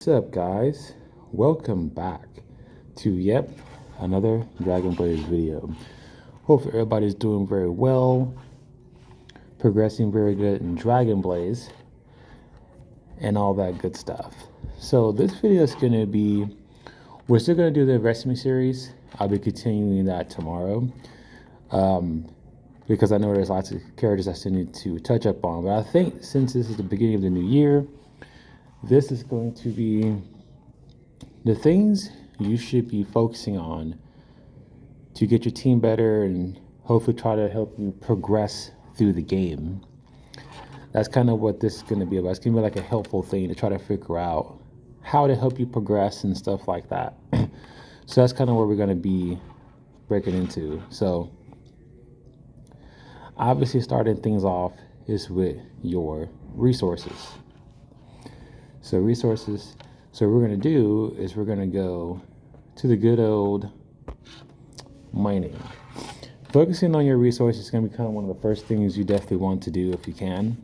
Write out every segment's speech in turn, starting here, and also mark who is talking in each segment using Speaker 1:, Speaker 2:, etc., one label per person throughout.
Speaker 1: What's up, guys? Welcome back to another Dragon Blaze video. Hope everybody's doing very well, progressing very good in Dragon Blaze, and all that good stuff. So this video is going to be, we're still going to do the investment series. I'll be continuing that tomorrow, because I know there's lots of characters I still need to touch up on. But I think since this is the beginning of the new year, this is going to be the things you should be focusing on to get your team better and hopefully try to help you progress through the game. That's kind of what this is going to be about. It's going to be like a helpful thing to try to figure out how to help you progress and stuff like that. So that's kind of where we're going to be breaking into. So obviously starting things off is with your resources. So resources. So what we're going to do is we're going to go to the good old mining. Focusing on your resources is going to be kind of one of the first things you definitely want to do if you can.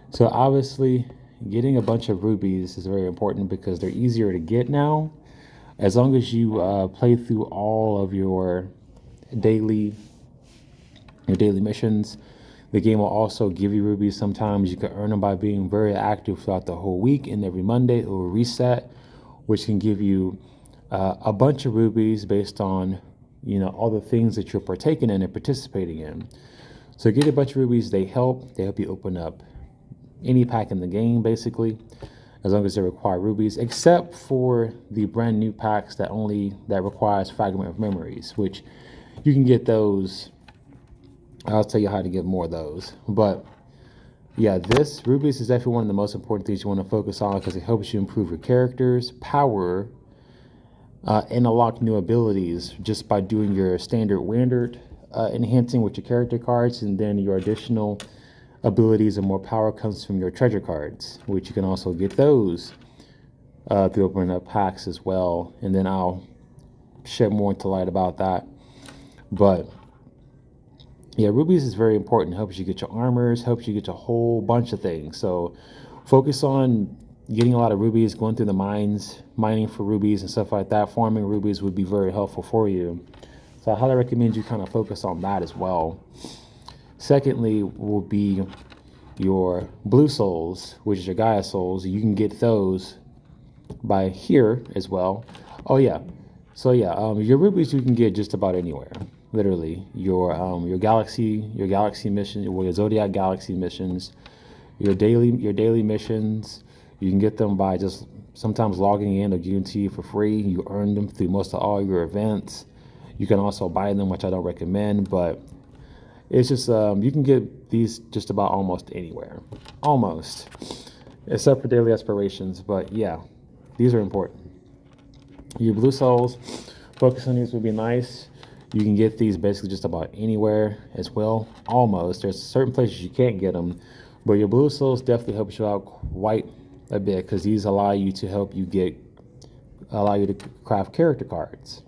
Speaker 1: So obviously, getting a bunch of rubies is very important because they're easier to get now. As long as you play through all of your daily missions, the game will also give you rubies. Sometimes you can earn them by being very active throughout the whole week, and every Monday it will reset, which can give you a bunch of rubies based on all the things that you're partaking in and participating in. So get a bunch of rubies. They help you open up any pack in the game, basically, as long as they require rubies, except for the brand new packs that requires Fragment of Memories, which you can get those. I'll tell you how to get more of those. But yeah, this rubies is definitely one of the most important things you want to focus on because it helps you improve your character's power and unlock new abilities just by doing your standard Wandert enhancing with your character cards, and then your additional abilities and more power comes from your treasure cards, which you can also get those through opening up packs as well. And then I'll shed more into light about that. But yeah, rubies is very important. It helps you get your armors, helps you get a whole bunch of things. So focus on getting a lot of rubies, going through the mines, mining for rubies and stuff like that. Farming rubies would be very helpful for you. So I highly recommend you kind of focus on that as well. Secondly will be your blue souls, which is your Gaia souls. You can get those by here as well. Oh yeah. So yeah, your rubies you can get just about anywhere. Literally, your galaxy missions, your Zodiac galaxy missions, your daily missions. You can get them by just sometimes logging in. They'll guarantee you for free. You earn them through most of all your events. You can also buy them, which I don't recommend, but it's just you can get these just about almost anywhere, almost, except for daily aspirations. But yeah, these are important. Your blue souls, focus on these would be nice. You can get these basically just about anywhere as well, almost. There's certain places you can't get them, but your blue souls definitely help you out quite a bit because these allow you to craft character cards.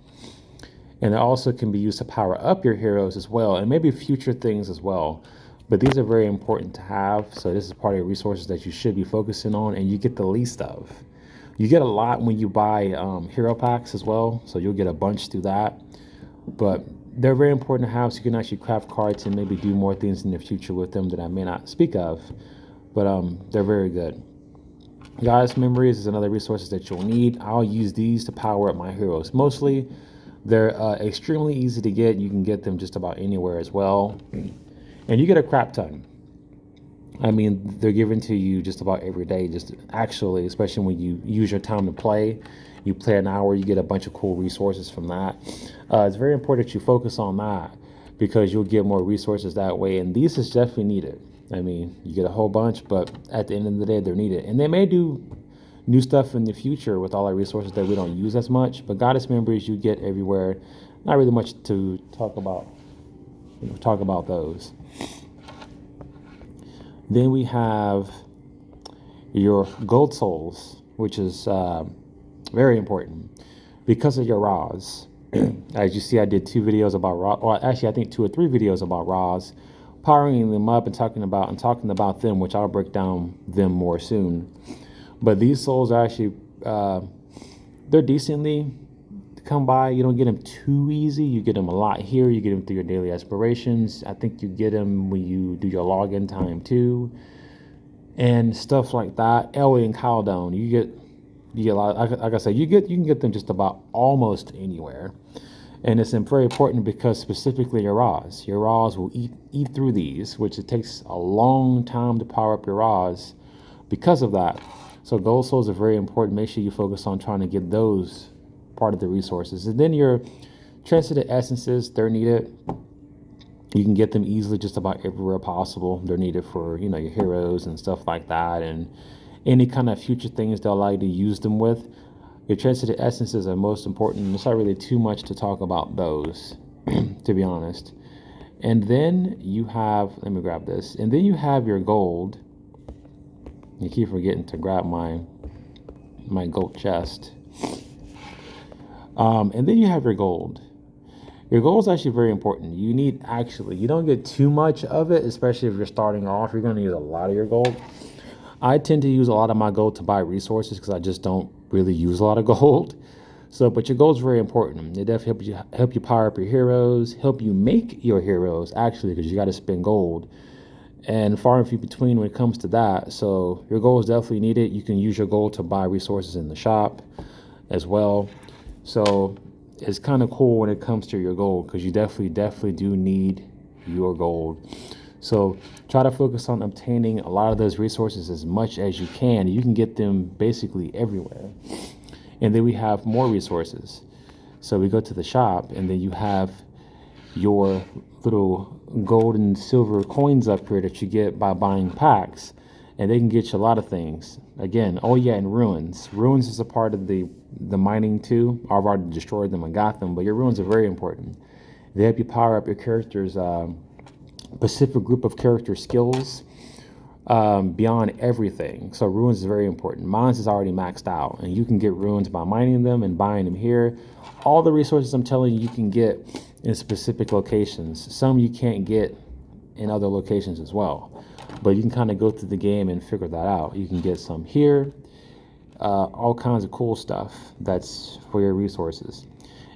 Speaker 1: And it also can be used to power up your heroes as well, and maybe future things as well. But these are very important to have, so this is part of your resources that you should be focusing on, and you get the least of. You get a lot when you buy hero packs as well, so you'll get a bunch through that. But they're very important to have so you can actually craft cards and maybe do more things in the future with them that I may not speak of. But they're very good. Goddess Memories is another resource that you'll need. I'll use these to power up my heroes mostly. They're extremely easy to get. You can get them just about anywhere as well. And you get a crap ton. I mean, they're given to you just about every day, especially when you use your time to play. You play an hour, you get a bunch of cool resources from that. It's very important that you focus on that because you'll get more resources that way. And these is definitely needed. I mean, you get a whole bunch, but at the end of the day, they're needed. And they may do new stuff in the future with all our resources that we don't use as much. But Goddess Memories you get everywhere. Not really much to talk about those. Then we have your gold souls, which is very important because of your Raws. As you see, I did 2 videos about Raws. Well, actually, I think 2 or 3 videos about Raws, powering them up and talking about them, which I'll break down them more soon. But these souls are actually they're decently come by. You don't get them too easy. You get them a lot here. You get them through your daily aspirations. I think you get them when you do your login time too, and stuff like that. Elway and Caldone, you get a lot. Like I said, you can get them just about almost anywhere, and it's very important because specifically your Raws will eat through these, which it takes a long time to power up your Raws because of that. So gold souls are very important. Make sure you focus on trying to get those part of the resources. And then your transited essences, they're needed. You can get them easily just about everywhere possible. They're needed for, your heroes and stuff like that, and any kind of future things they'll allow you to use them with. Your transited essences are most important. There's not really too much to talk about those, to be honest. And then you have, let me grab this. And then you have your gold. I keep forgetting to grab my gold chest. And then you have your gold. Your gold is actually very important. You don't get too much of it, especially if you're starting off. You're going to use a lot of your gold. I tend to use a lot of my gold to buy resources because I just don't really use a lot of gold. But your gold is very important. It definitely help you power up your heroes, help you make your heroes, actually, because you got to spend gold. And far and few between when it comes to that. So your gold is definitely needed. You can use your gold to buy resources in the shop as well. So it's kind of cool when it comes to your gold, because you definitely do need your gold. So try to focus on obtaining a lot of those resources as much as you can. You can get them basically everywhere. And then we have more resources. So we go to the shop, and then you have your little gold and silver coins up here that you get by buying packs, and they can get you a lot of things. Again, and ruins. Ruins is a part of the mining too. I've already destroyed them and got them, but your ruins are very important. They help you power up your character's specific group of character skills beyond everything. So ruins is very important. Mine is already maxed out, and you can get ruins by mining them and buying them here. All the resources I'm telling you can get in specific locations. Some you can't get in other locations as well, but you can kind of go through the game and figure that out. You can get some here, all kinds of cool stuff that's for your resources.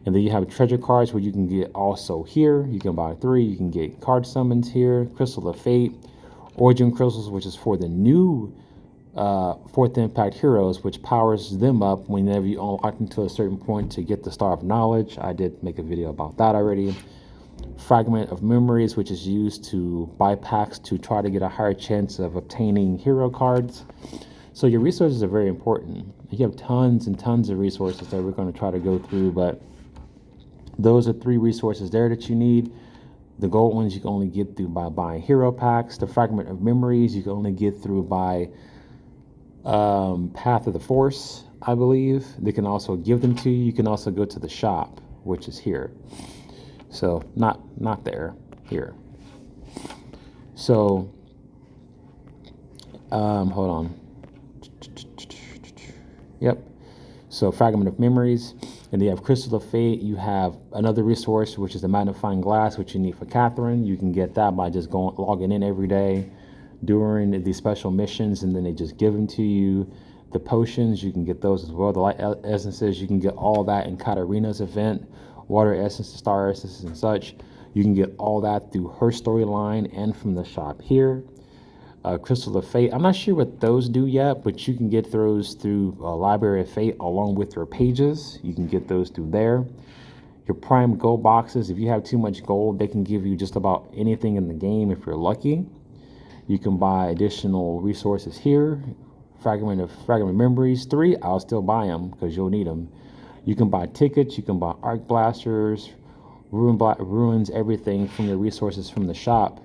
Speaker 1: And then you have treasure cards where you can get also here. You can buy 3. You can get card summons here, Crystal of Fate, Origin Crystals, which is for the new 4th Impact heroes, which powers them up whenever you unlock them to a certain point to get the Star of Knowledge. I did make a video about that already. Fragment of Memories, which is used to buy packs to try to get a higher chance of obtaining hero cards. So your resources are very important. You have tons and tons of resources that we're going to try to go through, but those are 3 resources there that you need. The gold ones you can only get through by buying hero packs. The Fragment of Memories you can only get through by Path of the Force, I believe. They can also give them to you. You can also go to the shop, which is here. So not there, here. So hold on. Yep. So Fragment of Memories. And you have Crystal of Fate. You have another resource, which is the Magnifying Glass, which you need for Catherine. You can get that by just logging in every day during the special missions, and then they just give them to you. The potions, you can get those as well. The light essences, you can get all that in Katarina's event. Water essences, star essences, and such. You can get all that through her storyline and from the shop here. Crystal of Fate, I'm not sure what those do yet, but you can get those through Library of Fate along with your pages. You can get those through there. Your Prime Gold boxes, if you have too much gold, they can give you just about anything in the game if you're lucky. You can buy additional resources here. Fragment of Memories 3, I'll still buy them because you'll need them. You can buy tickets, you can buy arc blasters, ruins, everything from your resources from the shop.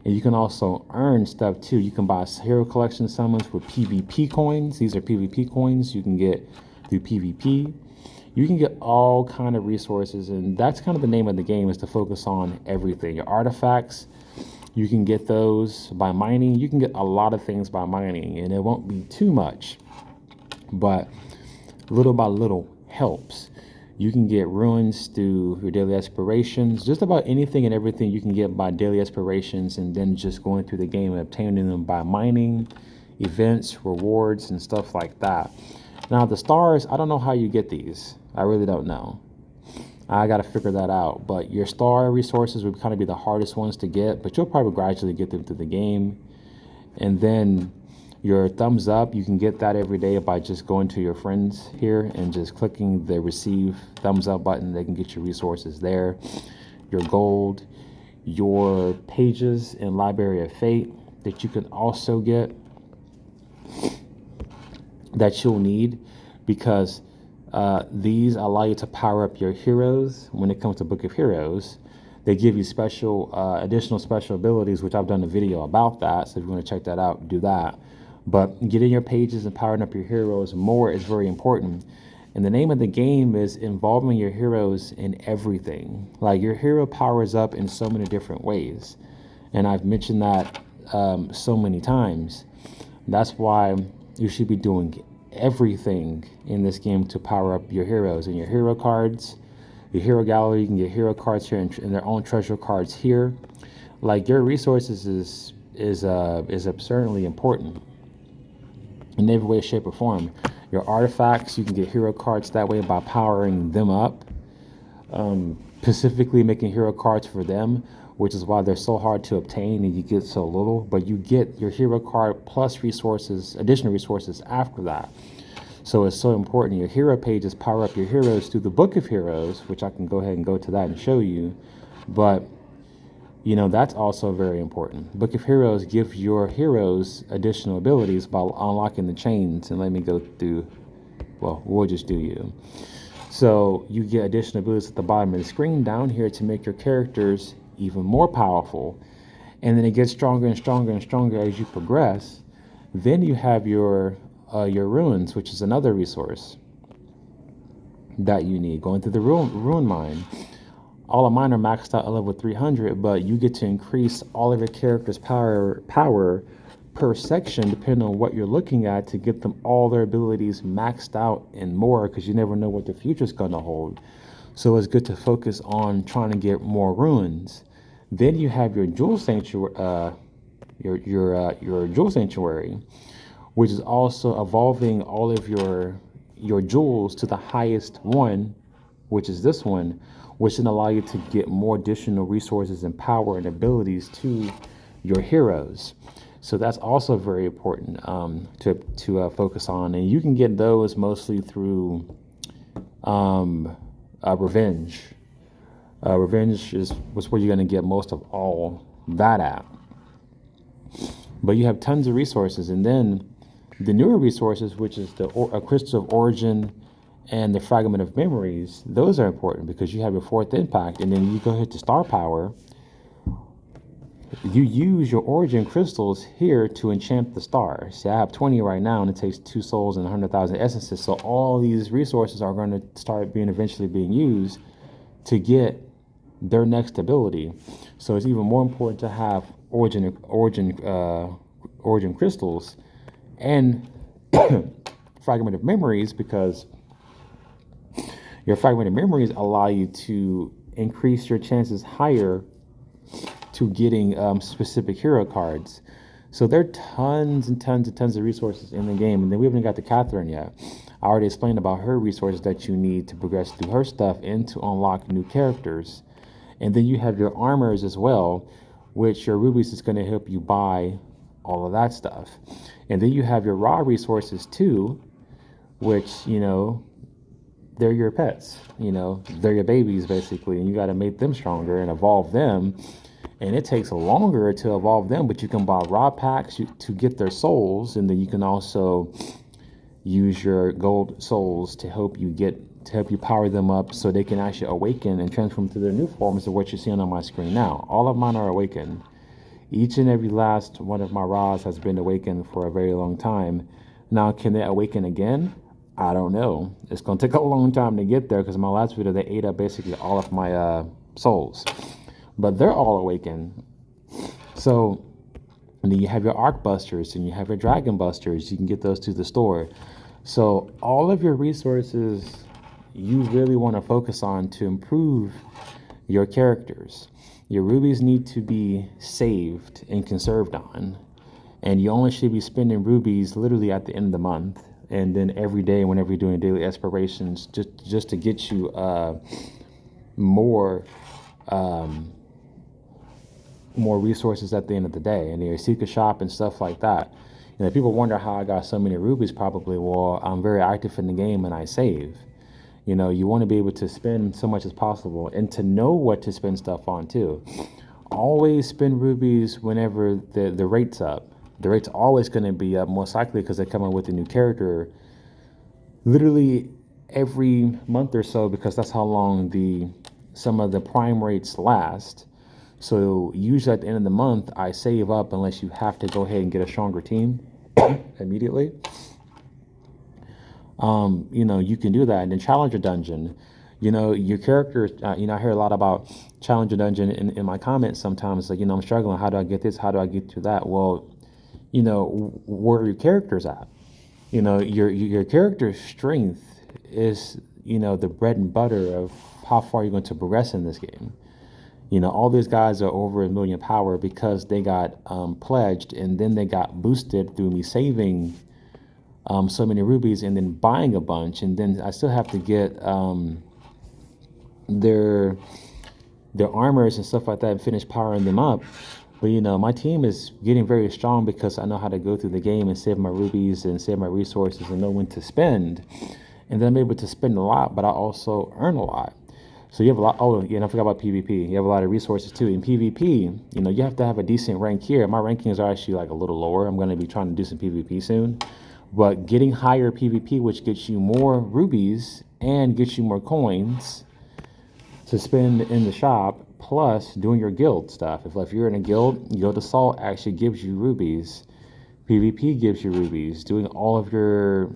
Speaker 1: And you can also earn stuff too. You can buy hero collection summons with PvP coins. These are PvP coins you can get through PvP. You can get all kind of resources, and that's kind of the name of the game, is to focus on everything. Your artifacts, you can get those by mining. You can get a lot of things by mining, and it won't be too much, but little by little helps. You can get ruins through your daily aspirations. Just about anything and everything you can get by daily aspirations, and then just going through the game and obtaining them by mining, events, rewards, and stuff like that. Now the stars, I don't know how you get these. I really don't know. I got to figure that out. But your star resources would kind of be the hardest ones to get, but you'll probably gradually get them through the game. And then your thumbs up, you can get that every day by just going to your friends here and just clicking the receive thumbs up button. They can get your resources there. Your gold, your pages in Library of Fate that you can also get, that you'll need, because these allow you to power up your heroes. When it comes to Book of Heroes, they give you special additional special abilities, which I've done a video about that, so if you want to check that out, do that. But getting your pages and powering up your heroes more is very important. And the name of the game is involving your heroes in everything. Like, your hero powers up in so many different ways, and I've mentioned that so many times. That's why you should be doing everything in this game to power up your heroes. And your hero cards, your hero gallery, you can get hero cards here and their own treasure cards here. Like, your resources is absurdly important in every way, shape, or form. Your artifacts, you can get hero cards that way by powering them up, specifically making hero cards for them, which is why they're so hard to obtain and you get so little. But you get your hero card plus resources, additional resources after that. So it's so important. Your hero pages power up your heroes through the Book of Heroes, which I can go ahead and go to that and show you. But that's also very important. Book of Heroes gives your heroes additional abilities by unlocking the chains. And let me go through, well, we'll just do you. So you get additional abilities at the bottom of the screen down here to make your characters even more powerful. And then it gets stronger and stronger and stronger as you progress. Then you have your ruins, which is another resource that you need. Going through the ruin mine. All of mine are maxed out at level 300, but you get to increase all of your characters' power per section, depending on what you're looking at, to get them all their abilities maxed out and more, because you never know what the future's going to hold. So it's good to focus on trying to get more ruins. Then you have your jewel sanctuary, your jewel sanctuary, which is also evolving all of your jewels to the highest one, which is this one, which can allow you to get more additional resources and power and abilities to your heroes. So that's also very important to focus on, and you can get those mostly through Revenge. Revenge was where you're going to get most of all that at. But you have tons of resources, and then the newer resources, which is the Crystal of Origin and the Fragment of Memories, those are important because you have your fourth impact, and then you go hit the star power. You use your origin crystals here to enchant the stars. See, I have 20 right now, and it takes 2 souls and 100,000 essences. So all these resources are going to start eventually being used to get their next ability. So it's even more important to have origin crystals and Fragment of Memories, because your Fragment of Memories allow you to increase your chances higher to getting specific hero cards. So there are tons and tons and tons of resources in the game. And then we haven't got to Catherine yet. I already explained about her resources that you need to progress through her stuff and to unlock new characters. And then you have your armors as well, which your rubies is going to help you buy all of that stuff. And then you have your raw resources too, which, they're your pets, they're your babies basically, and you got to make them stronger and evolve them. And it takes longer to evolve them, but you can buy raw packs to get their souls, and then you can also use your gold souls to help you power them up so they can actually awaken and transform to their new forms of what you're seeing on my screen now. All of mine are awakened. Each and every last one of my raws has been awakened for a very long time. Now, can they awaken again? I don't know. It's going to take a long time to get there, because in my last video, they ate up basically all of my souls. But they're all awakened. So, and then you have your Arc Busters and you have your Dragon Busters. You can get those to the store. So all of your resources you really want to focus on to improve your characters. Your rubies need to be saved and conserved on. And you only should be spending rubies literally at the end of the month. and then every day whenever you're doing daily aspirations, just to get you more more resources at the end of the day, and your secret shop and stuff like that. People wonder how I got so many rubies. Probably, well, I'm very active in the game and I save. You want to be able to spend so much as possible and to know what to spend stuff on too. Always spend rubies whenever the rate's up. The rate's always going to be up, most likely because they come up with a new character literally every month or so, because that's how long some of the prime rates last. So usually at the end of the month, I save up unless you have to go ahead and get a stronger team immediately. You can do that. And then Challenger Dungeon, your character, I hear a lot about Challenger Dungeon in my comments sometimes, like, I'm struggling. How do I get this? How do I get to that? Well, where are your characters at? Your character's strength is, the bread and butter of how far you're going to progress in this game. All these guys are over 1 million power because they got pledged, and then they got boosted through me saving so many rubies and then buying a bunch, and then I still have to get their armors and stuff like that and finish powering them up. But my team is getting very strong because I know how to go through the game and save my rubies and save my resources and know when to spend, and then I'm able to spend a lot, but I also earn a lot. So you have a lot. Oh, yeah, and I forgot about PvP. You have a lot of resources too. In PvP, you have to have a decent rank here. My rankings are actually like a little lower. I'm going to be trying to do some PvP soon. But getting higher PvP, which gets you more rubies and gets you more coins to spend in the shop, plus doing your guild stuff. If you're in a guild assault actually gives you rubies. PvP gives you rubies. Doing all of your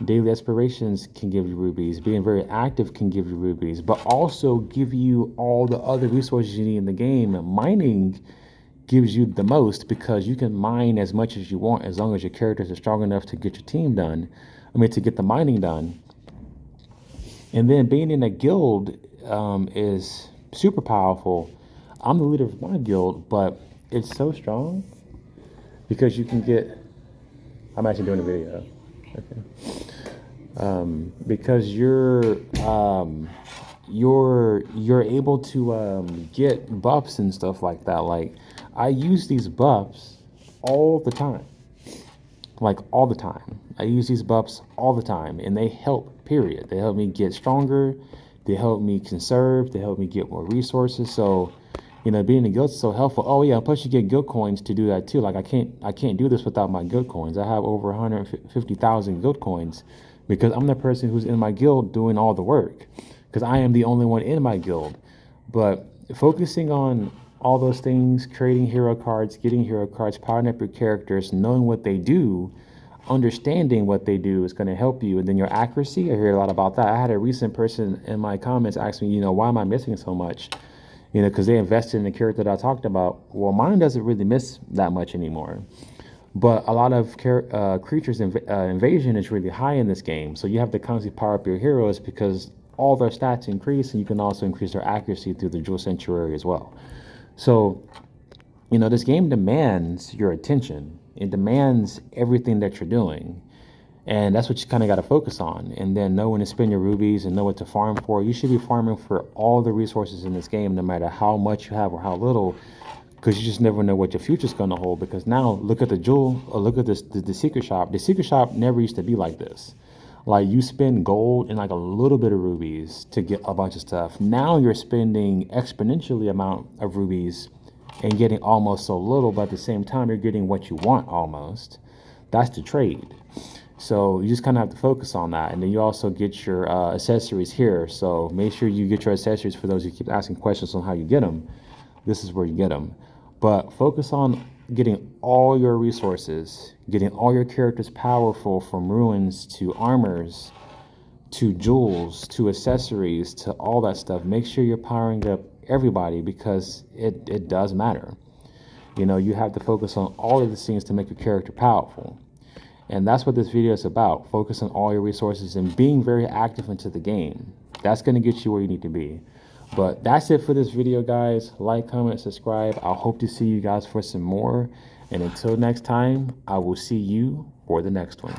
Speaker 1: daily aspirations can give you rubies. Being very active can give you rubies, but also give you all the other resources you need in the game. Mining gives you the most because you can mine as much as you want as long as your characters are strong enough to get your team done. To get the mining done. And then being in a guild is super powerful. I'm the leader of my guild, but it's so strong because you can get. I'm actually doing a video. Okay. Because you're able to get buffs and stuff like that. Like, I use these buffs all the time. Like, all the time. I use these buffs all the time, and they help, period. They help me get stronger. They help me conserve. They help me get more resources. So, being a guild is so helpful. Oh yeah, plus you get guild coins to do that too. Like, I can't do this without my guild coins. I have over 150,000 guild coins because I'm the person who's in my guild doing all the work, because I am the only one in my guild. But focusing on all those things, creating hero cards, getting hero cards, powering up your characters, knowing what they do, understanding what they do is going to help you. And then your accuracy, I hear a lot about that. I had a recent person in my comments ask me, why am I missing so much? Because they invested in the character that I talked about. Well, mine doesn't really miss that much anymore. But a lot of creatures invasion is really high in this game. So you have to constantly power up your heroes because all their stats increase, and you can also increase their accuracy through the Jewel Sanctuary as well. So, this game demands your attention. It demands everything that you're doing. And that's what you kind of got to focus on. And then know when to spend your rubies and know what to farm for. You should be farming for all the resources in this game, no matter how much you have or how little, because you just never know what your future's going to hold. Because now, look at the jewel, or look at the secret shop. The secret shop never used to be like this. Like, you spend gold and like a little bit of rubies to get a bunch of stuff. Now you're spending exponentially amount of rubies and getting almost so little, but at the same time you're getting what you want almost. That's the trade. So you just kind of have to focus on that. And then you also get your accessories here. So make sure you get your accessories. For those who keep asking questions on how you get them, this is where you get them. But focus on getting all your resources, getting all your characters powerful, from ruins to armors to jewels to accessories to all that stuff. Make sure you're powering up everybody, because it does matter. You have to focus on all of these things to make your character powerful. And that's what this video is about. Focus on all your resources and being very active into the game. That's going to get you where you need to be. But that's it for this video, guys. Like, comment, subscribe. I hope to see you guys for some more. And until next time, I will see you for the next one.